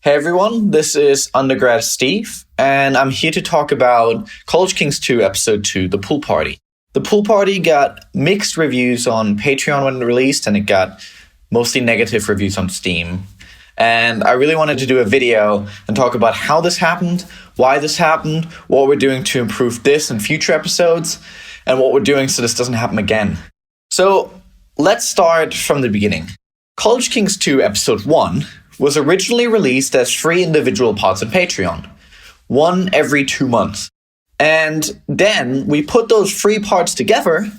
Hey everyone, this is Undergrad Steve, and I'm here to talk about College Kings 2 Episode 2, The Pool Party. The Pool Party got mixed reviews on Patreon when it released, and it got mostly negative reviews on Steam. And I really wanted to do a video and talk about how this happened, why this happened, what we're doing to improve this in future episodes, and what we're doing so this doesn't happen again. So let's start from the beginning. College Kings 2 Episode 1 was originally released as 3 individual parts on Patreon, one every 2 months. And then we put those 3 parts together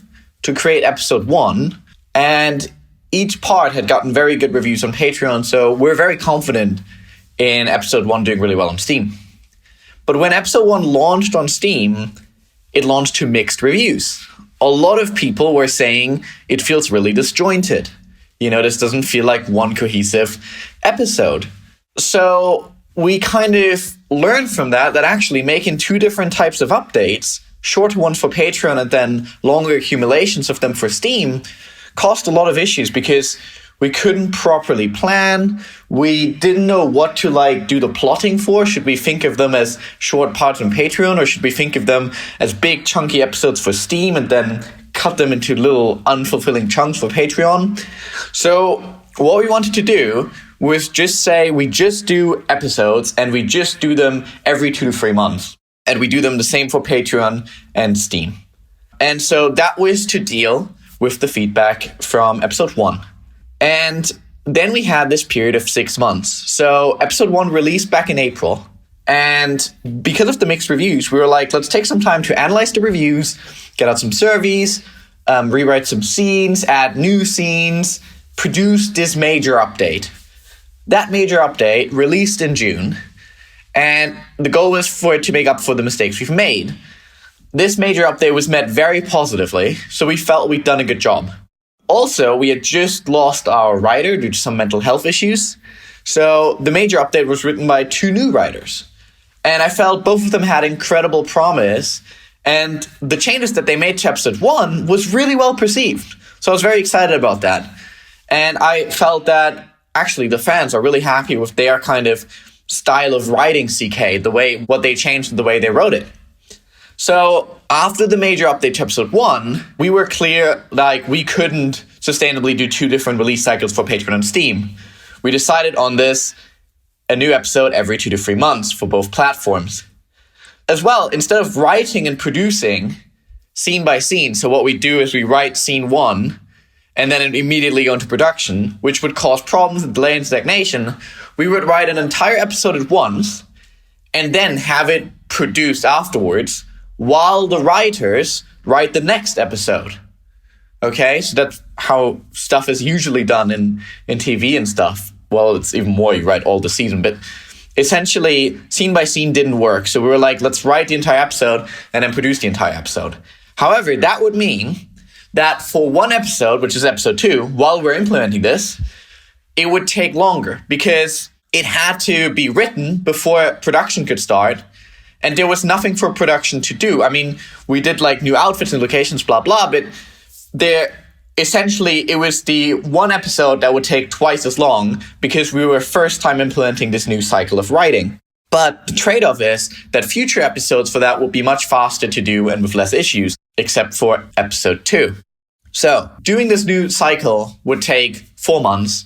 to create Episode 1, and each part had gotten very good reviews on Patreon, so we're very confident in Episode 1 doing really well on Steam. But when Episode 1 launched on Steam, it launched to mixed reviews. A lot of people were saying it feels really disjointed. This doesn't feel like one cohesive episode. So we kind of learned from that actually making 2 different types of updates, shorter ones for Patreon and then longer accumulations of them for Steam, caused a lot of issues because we couldn't properly plan. We didn't know what to do the plotting for. Should we think of them as short parts on Patreon, or should we think of them as big chunky episodes for Steam and then cut them into little unfulfilling chunks for Patreon? So what we wanted to do was just say we just do episodes and we just do them every 2 to 3 months. And we do them the same for Patreon and Steam. And so that was to deal with the feedback from Episode 1. And then we had this period of 6 months. So Episode 1 released back in April. And because of the mixed reviews, we were like, let's take some time to analyze the reviews, get out some surveys, rewrite some scenes, add new scenes, produce this major update. That major update released in June, and the goal was for it to make up for the mistakes we've made. This major update was met very positively, so we felt we'd done a good job. Also, we had just lost our writer due to some mental health issues, so the major update was written by 2 new writers. And I felt both of them had incredible promise, and the changes that they made to Episode 1 was really well perceived. So I was very excited about that. And I felt that actually the fans are really happy with their kind of style of writing CK, what they changed and the way they wrote it. So after the major update to Episode 1, we were clear we couldn't sustainably do 2 different release cycles for Patreon and Steam. We decided on a new episode every 2 to 3 months for both platforms. As well, instead of writing and producing scene by scene, so what we do is we write scene 1 and then immediately go into production, which would cause problems and delay and stagnation, we would write an entire episode at once and then have it produced afterwards while the writers write the next episode. Okay, so that's how stuff is usually done in TV and stuff. Well, it's even more, you write all the season, but essentially scene by scene didn't work. So we were like, let's write the entire episode and then produce the entire episode. However, that would mean that for one episode, which is Episode 2, while we're implementing this, it would take longer because it had to be written before production could start. And there was nothing for production to do. I mean, we did new outfits and locations, blah, blah, but essentially it was the one episode that would take twice as long because we were first time implementing this new cycle of writing. But the trade-off is that future episodes for that will be much faster to do and with less issues, except for Episode 2. So doing this new cycle would take 4 months,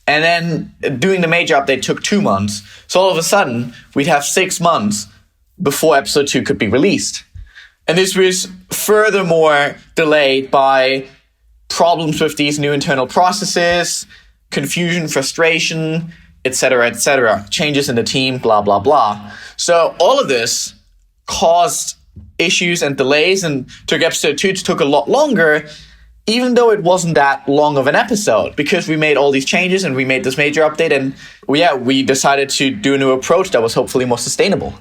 and then doing the major update took 2 months. So all of a sudden, we'd have 6 months before Episode 2 could be released. And this was furthermore delayed by problems with these new internal processes, confusion, frustration, etc., changes in the team, blah, blah, blah. So all of this caused issues and delays and took Episode 2 to take a lot longer, even though it wasn't that long of an episode, because we made all these changes and we made this major update, and we decided to do a new approach that was hopefully more sustainable.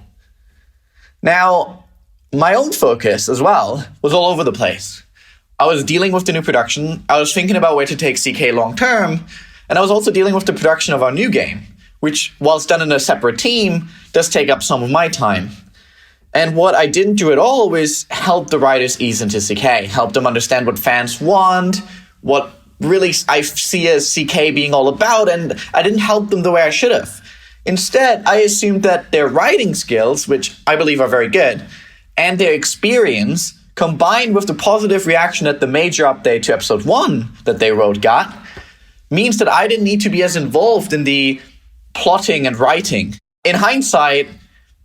Now, my own focus as well was all over the place. I was dealing with the new production, I was thinking about where to take CK long term, and I was also dealing with the production of our new game, which, whilst done in a separate team, does take up some of my time. And what I didn't do at all was help the writers ease into CK, help them understand what fans want, what really I see as CK being all about, and I didn't help them the way I should have. Instead, I assumed that their writing skills, which I believe are very good, and their experience, combined with the positive reaction that the major update to episode 1 that they wrote got, means that I didn't need to be as involved in the plotting and writing. In hindsight,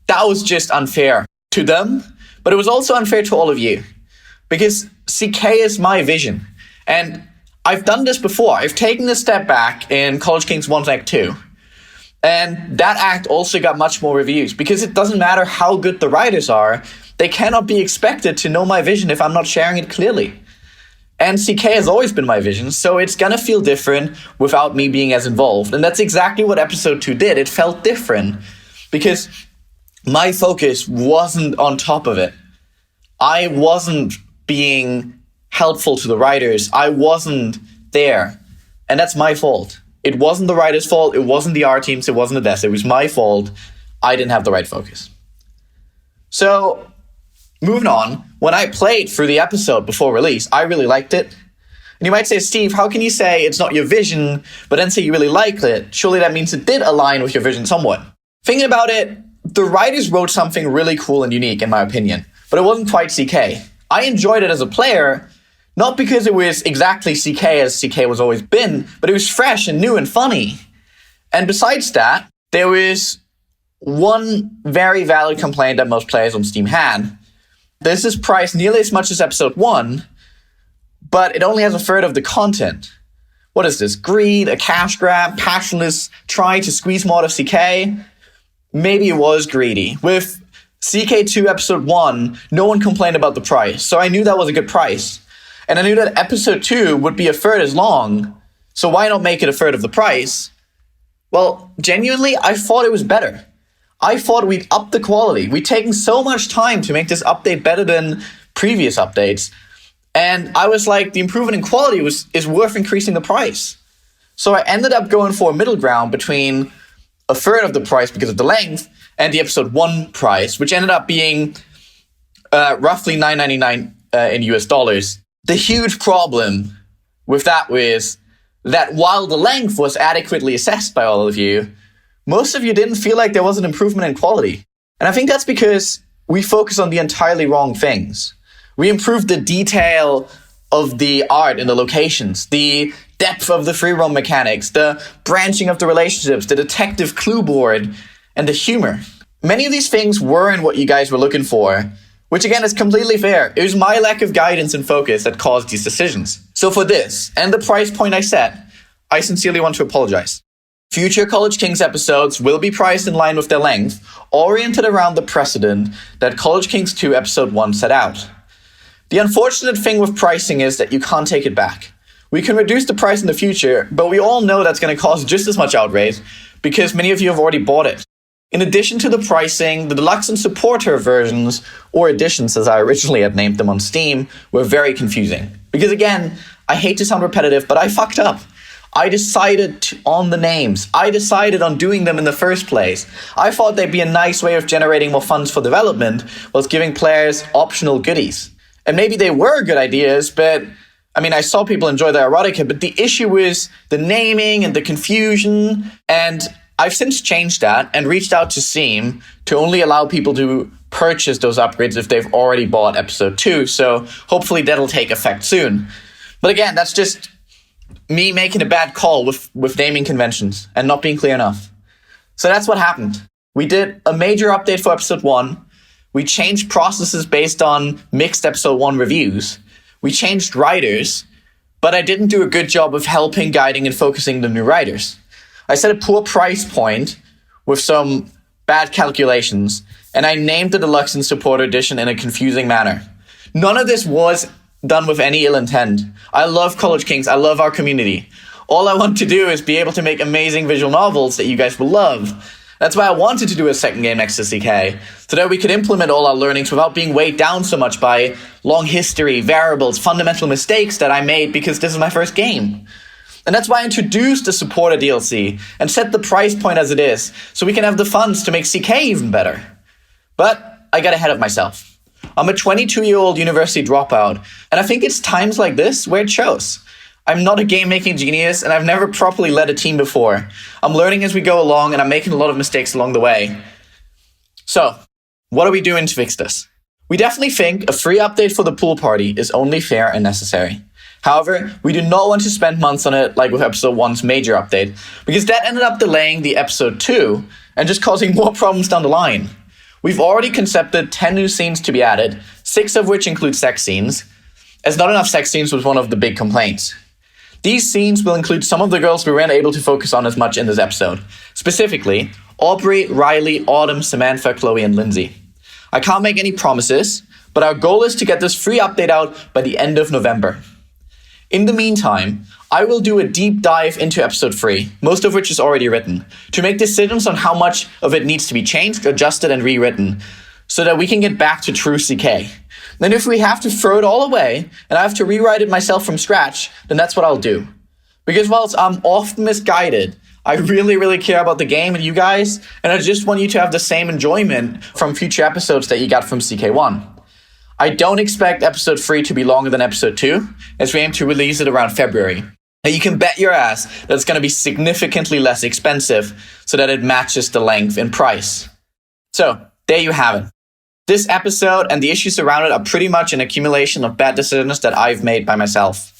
that was just unfair to them, but it was also unfair to all of you. Because CK is my vision. And I've done this before. I've taken a step back in College Kings 1 Act 2. And that act also got much more reviews. Because it doesn't matter how good the writers are, they cannot be expected to know my vision if I'm not sharing it clearly. And CK has always been my vision, so it's gonna feel different without me being as involved. And that's exactly what episode 2 did. It felt different because my focus wasn't on top of it. I wasn't being helpful to the writers. I wasn't there. And that's my fault. It wasn't the writers' fault. It wasn't the art teams. It wasn't the devs. It was my fault. I didn't have the right focus. So, moving on, when I played through the episode before release, I really liked it. And you might say, Steve, how can you say it's not your vision, but then say you really liked it? Surely that means it did align with your vision somewhat. Thinking about it, the writers wrote something really cool and unique, in my opinion, but it wasn't quite CK. I enjoyed it as a player, not because it was exactly CK as CK was always been, but it was fresh and new and funny. And besides that, there was one very valid complaint that most players on Steam had. This is priced nearly as much as episode 1, but it only has a third of the content. What is this? Greed, a cash grab, passionless trying to squeeze more out of CK? Maybe it was greedy. With CK2 episode 1, no one complained about the price, so I knew that was a good price. And I knew that episode 2 would be a third as long, so why not make it a third of the price? Well, genuinely, I thought it was better. I thought we'd up the quality. We'd taken so much time to make this update better than previous updates. And I was like, the improvement in quality is worth increasing the price. So I ended up going for a middle ground between a third of the price because of the length and the episode 1 price, which ended up being roughly $9.99 in US dollars. The huge problem with that was that while the length was adequately assessed by all of you, most of you didn't feel like there was an improvement in quality. And I think that's because we focus on the entirely wrong things. We improved the detail of the art and the locations, the depth of the free roam mechanics, the branching of the relationships, the detective clue board, and the humor. Many of these things weren't what you guys were looking for, which again is completely fair. It was my lack of guidance and focus that caused these decisions. So for this, and the price point I set, I sincerely want to apologize. Future College Kings episodes will be priced in line with their length, oriented around the precedent that College Kings 2 episode 1 set out. The unfortunate thing with pricing is that you can't take it back. We can reduce the price in the future, but we all know that's going to cause just as much outrage because many of you have already bought it. In addition to the pricing, the deluxe and supporter versions, or editions as I originally had named them on Steam, were very confusing. Because again, I hate to sound repetitive, but I fucked up. I decided on the names. I decided on doing them in the first place. I thought they'd be a nice way of generating more funds for development whilst giving players optional goodies. And maybe they were good ideas, but I saw people enjoy the erotica, but the issue was the naming and the confusion. And I've since changed that and reached out to Steam to only allow people to purchase those upgrades if they've already bought episode 2. So hopefully that'll take effect soon. But again, that's just me making a bad call with naming conventions and not being clear enough. So that's what happened. We did a major update for episode 1. We changed processes based on mixed episode 1 reviews. We changed writers, but I didn't do a good job of helping, guiding, and focusing the new writers. I set a poor price point with some bad calculations, and I named the Deluxe and Supporter Edition in a confusing manner. None of this was done with any ill intent. I love College Kings. I love our community. All I want to do is be able to make amazing visual novels that you guys will love. That's why I wanted to do a second game next to CK, so that we could implement all our learnings without being weighed down so much by long history, variables, fundamental mistakes that I made because this is my first game. And that's why I introduced the supporter DLC and set the price point as it is, so we can have the funds to make CK even better. But I got ahead of myself. I'm a 22-year-old university dropout, and I think it's times like this where it shows. I'm not a game-making genius, and I've never properly led a team before. I'm learning as we go along, and I'm making a lot of mistakes along the way. So, what are we doing to fix this? We definitely think a free update for the pool party is only fair and necessary. However, we do not want to spend months on it like with episode 1's major update, because that ended up delaying the episode 2 and just causing more problems down the line. We've already concepted 10 new scenes to be added, 6 of which include sex scenes, as not enough sex scenes was one of the big complaints. These scenes will include some of the girls we weren't able to focus on as much in this episode. Specifically, Aubrey, Riley, Autumn, Samantha, Chloe, and Lindsay. I can't make any promises, but our goal is to get this free update out by the end of November. In the meantime, I will do a deep dive into episode 3, most of which is already written, to make decisions on how much of it needs to be changed, adjusted, and rewritten, so that we can get back to true CK. Then if we have to throw it all away, and I have to rewrite it myself from scratch, then that's what I'll do. Because whilst I'm often misguided, I really care about the game and you guys, and I just want you to have the same enjoyment from future episodes that you got from CK1. I don't expect episode 3 to be longer than episode 2, as we aim to release it around February. And you can bet your ass that it's going to be significantly less expensive, so that it matches the length in price. So, there you have it. This episode and the issues around it are pretty much an accumulation of bad decisions that I've made by myself.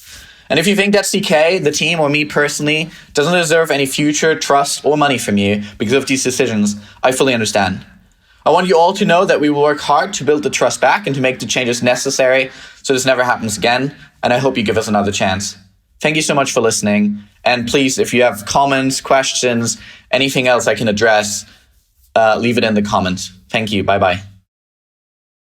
And if you think that CK, the team, or me personally, doesn't deserve any future trust or money from you because of these decisions, I fully understand. I want you all to know that we will work hard to build the trust back and to make the changes necessary so this never happens again, and I hope you give us another chance. Thank you so much for listening, and please, if you have comments, questions, anything else I can address, leave it in the comments. Thank you. Bye-bye.